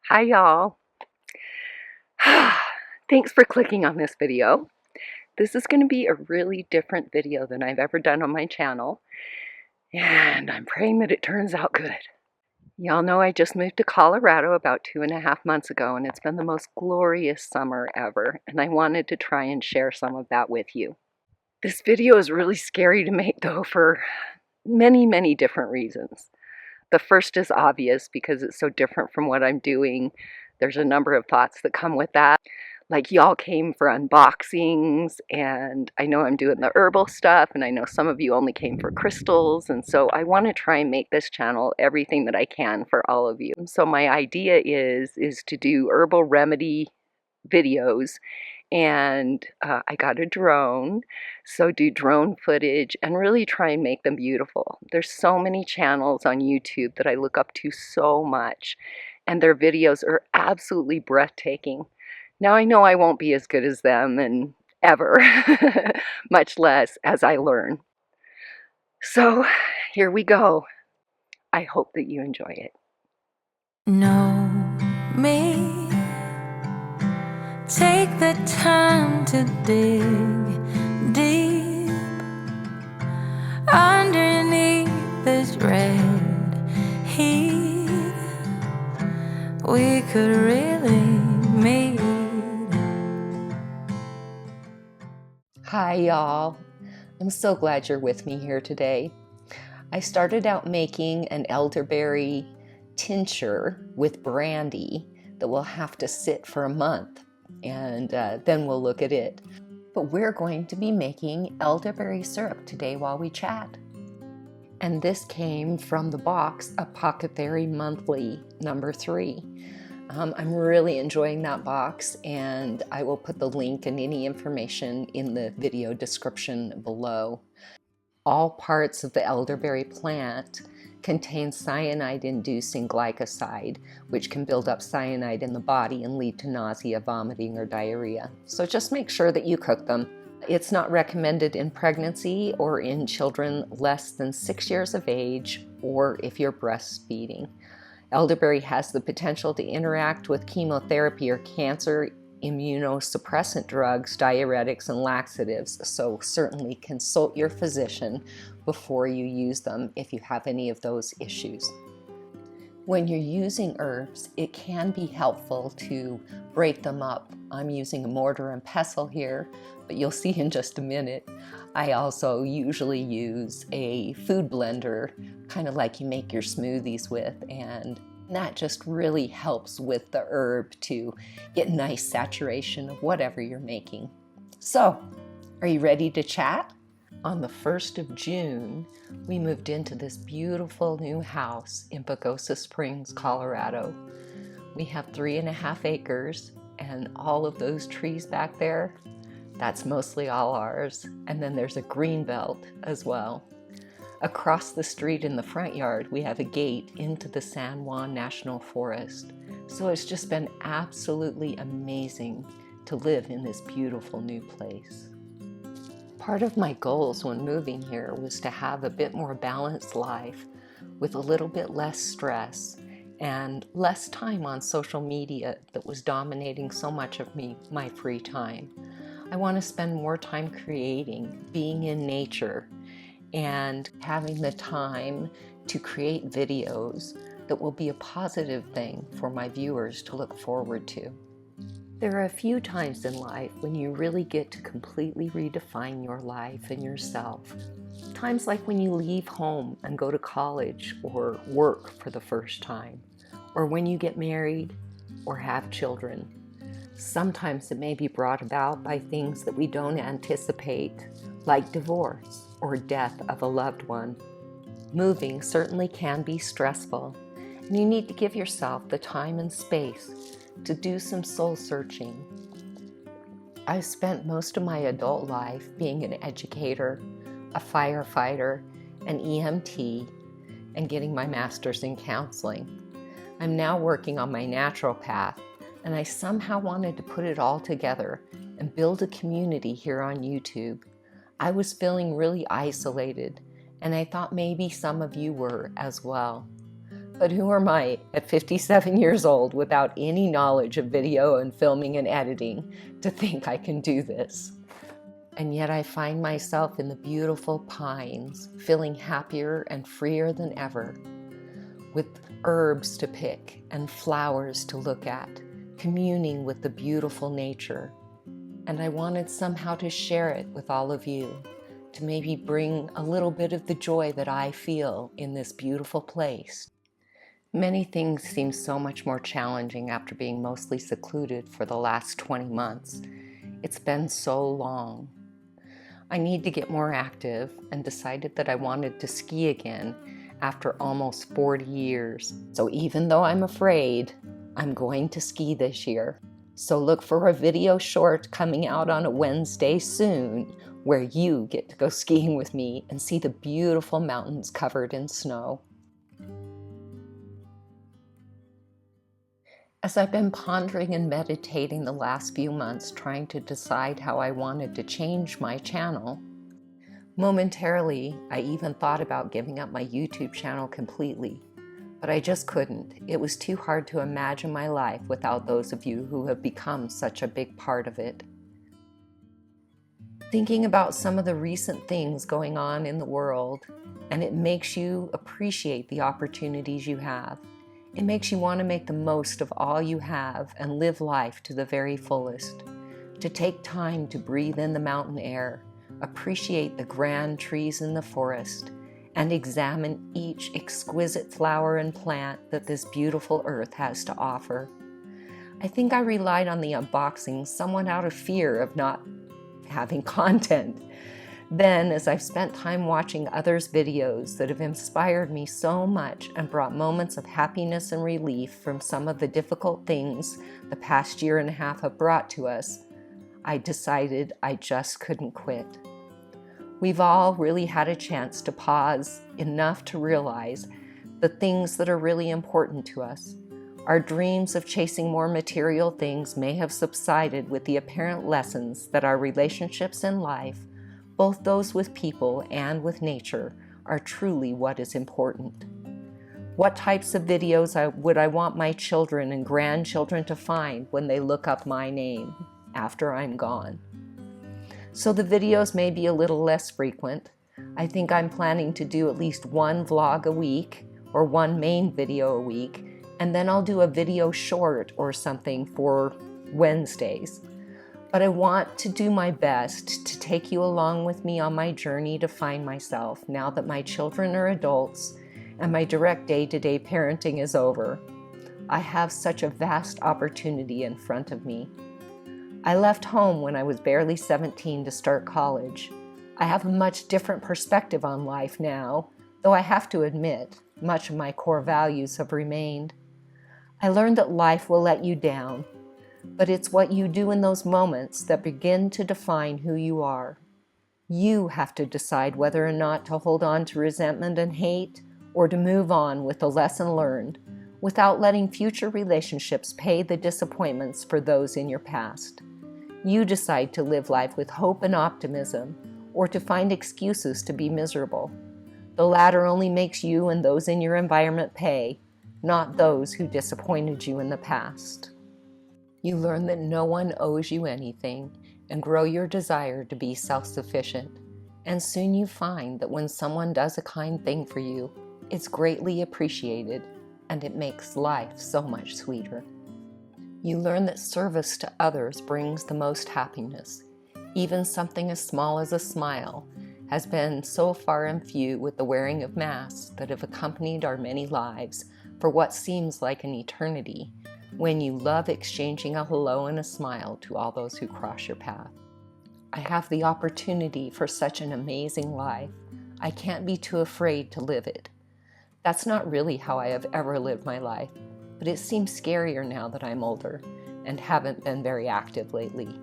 Hi y'all. Thanks for clicking on this video. This is going to be a really different video than I've ever done on my channel, and I'm praying that it turns out good. Y'all know I just moved to Colorado about 2.5 months ago, and it's been the most glorious summer ever, and I wanted to try and share some of that with you. This video is really scary to make though for many different reasons. The first is obvious because it's so different from what I'm doing. There's a number of thoughts that come with that. Like y'all came for unboxings, and I know I'm doing the herbal stuff, and I know some of you only came for crystals, and so I want to try and make this channel everything that I can for all of you. So my idea is to do herbal remedy videos, and I got a drone, so do drone footage and really try and make them beautiful. There's so many channels on YouTube that I look up to so much, and their videos are absolutely breathtaking. Now I know I won't be as good as them and ever, much less as I learn. So here we go. I hope that you enjoy it. Know me, take the time to dig deep underneath this red heat. We could really meet. Hi y'all. I'm so glad you're with me here today. I started out making an elderberry tincture with brandy that will have to sit for a month, and then we'll look at it. But we're going to be making elderberry syrup today while we chat. And this came from the box Apothecary Monthly #3. I'm really enjoying that box, and I will put the link and any information in the video description below. All parts of the elderberry plant contain cyanide-inducing glycoside, which can build up cyanide in the body and lead to nausea, vomiting, or diarrhea. So just make sure that you cook them. It's not recommended in pregnancy or in children less than 6 years of age, or if you're breastfeeding. Elderberry has the potential to interact with chemotherapy or cancer immunosuppressant drugs, diuretics, and laxatives, so certainly consult your physician before you use them if you have any of those issues. When you're using herbs, it can be helpful to break them up. I'm using a mortar and pestle here, but you'll see in just a minute. I also usually use a food blender, kind of like you make your smoothies with, and that just really helps with the herb to get nice saturation of whatever you're making. So, are you ready to chat? On the 1st of June, we moved into this beautiful new house in Pagosa Springs, Colorado. We have 3.5 acres, and all of those trees back there, that's mostly all ours. And then there's a green belt as well. Across the street in the front yard, we have a gate into the San Juan National Forest. So it's just been absolutely amazing to live in this beautiful new place. Part of my goals when moving here was to have a bit more balanced life with a little bit less stress and less time on social media that was dominating so much of my free time. I want to spend more time creating, being in nature, and having the time to create videos that will be a positive thing for my viewers to look forward to. There are a few times in life when you really get to completely redefine your life and yourself. Times like when you leave home and go to college or work for the first time, or when you get married or have children. Sometimes it may be brought about by things that we don't anticipate, like divorce or death of a loved one. Moving certainly can be stressful, and you need to give yourself the time and space to do some soul searching. I've spent most of my adult life being an educator, a firefighter, an EMT, and getting my master's in counseling. I'm now working on my natural path, and I somehow wanted to put it all together and build a community here on YouTube. I was feeling really isolated, and I thought maybe some of you were as well. But who am I at 57 years old without any knowledge of video and filming and editing to think I can do this? And yet I find myself in the beautiful pines, feeling happier and freer than ever, with herbs to pick and flowers to look at, communing with the beautiful nature. And I wanted somehow to share it with all of you, to maybe bring a little bit of the joy that I feel in this beautiful place. Many things seem so much more challenging after being mostly secluded for the last 20 months. It's been so long. I need to get more active and decided that I wanted to ski again after almost 40 years. So even though I'm afraid, I'm going to ski this year. So look for a video short coming out on a Wednesday soon where you get to go skiing with me and see the beautiful mountains covered in snow. As I've been pondering and meditating the last few months, trying to decide how I wanted to change my channel, momentarily I even thought about giving up my YouTube channel completely, but I just couldn't. It was too hard to imagine my life without those of you who have become such a big part of it. Thinking about some of the recent things going on in the world, and it makes you appreciate the opportunities you have. It makes you want to make the most of all you have and live life to the very fullest. To take time to breathe in the mountain air, appreciate the grand trees in the forest, and examine each exquisite flower and plant that this beautiful earth has to offer. I think I relied on the unboxing somewhat out of fear of not having content. Then, as I've spent time watching others' videos that have inspired me so much and brought moments of happiness and relief from some of the difficult things the past year and a half have brought to us, I decided I just couldn't quit. We've all really had a chance to pause enough to realize the things that are really important to us. Our dreams of chasing more material things may have subsided with the apparent lessons that our relationships in life, both those with people and with nature, are truly what is important. What types of videos would I want my children and grandchildren to find when they look up my name after I'm gone? So the videos may be a little less frequent. I think I'm planning to do at least one vlog a week or one main video a week, and then I'll do a video short or something for Wednesdays. But I want to do my best to take you along with me on my journey to find myself now that my children are adults and my direct day-to-day parenting is over. I have such a vast opportunity in front of me. I left home when I was barely 17 to start college. I have a much different perspective on life now, though I have to admit, much of my core values have remained. I learned that life will let you down, but it's what you do in those moments that begin to define who you are. You have to decide whether or not to hold on to resentment and hate, or to move on with the lesson learned, without letting future relationships pay the disappointments for those in your past. You decide to live life with hope and optimism, or to find excuses to be miserable. The latter only makes you and those in your environment pay, not those who disappointed you in the past. You learn that no one owes you anything and grow your desire to be self-sufficient. And soon you find that when someone does a kind thing for you, it's greatly appreciated and it makes life so much sweeter. You learn that service to others brings the most happiness. Even something as small as a smile has been so far and few with the wearing of masks that have accompanied our many lives for what seems like an eternity, when you love exchanging a hello and a smile to all those who cross your path. I have the opportunity for such an amazing life. I can't be too afraid to live it. That's not really how I have ever lived my life, but it seems scarier now that I'm older and haven't been very active lately.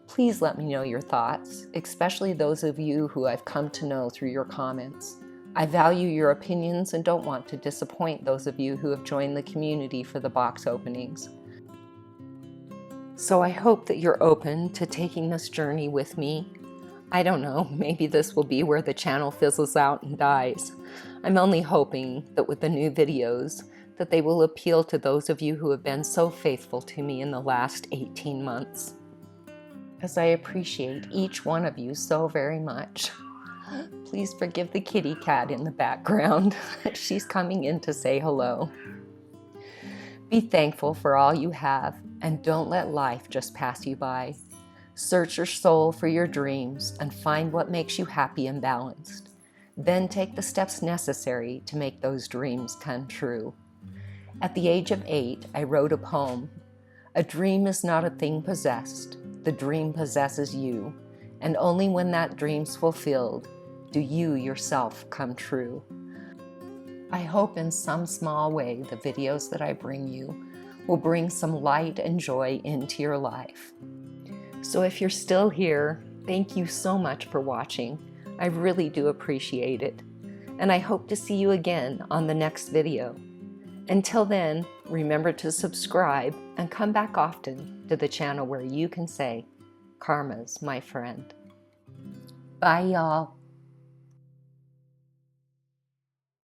Please let me know your thoughts, especially those of you who I've come to know through your comments. I value your opinions and don't want to disappoint those of you who have joined the community for the box openings. So I hope that you're open to taking this journey with me. I don't know, maybe this will be where the channel fizzles out and dies. I'm only hoping that with the new videos that they will appeal to those of you who have been so faithful to me in the last 18 months. As I appreciate each one of you so very much. Please forgive the kitty cat in the background. She's coming in to say hello. Be thankful for all you have, and don't let life just pass you by. Search your soul for your dreams and find what makes you happy and balanced. Then take the steps necessary to make those dreams come true. At the age of 8, I wrote a poem. A dream is not a thing possessed. The dream possesses you, and only when that dream's fulfilled do you yourself come true. I hope in some small way the videos that I bring you will bring some light and joy into your life. So if you're still here, thank you so much for watching. I really do appreciate it. And I hope to see you again on the next video. Until then, remember to subscribe and come back often to the channel where you can say, Karma's my friend. Bye, y'all.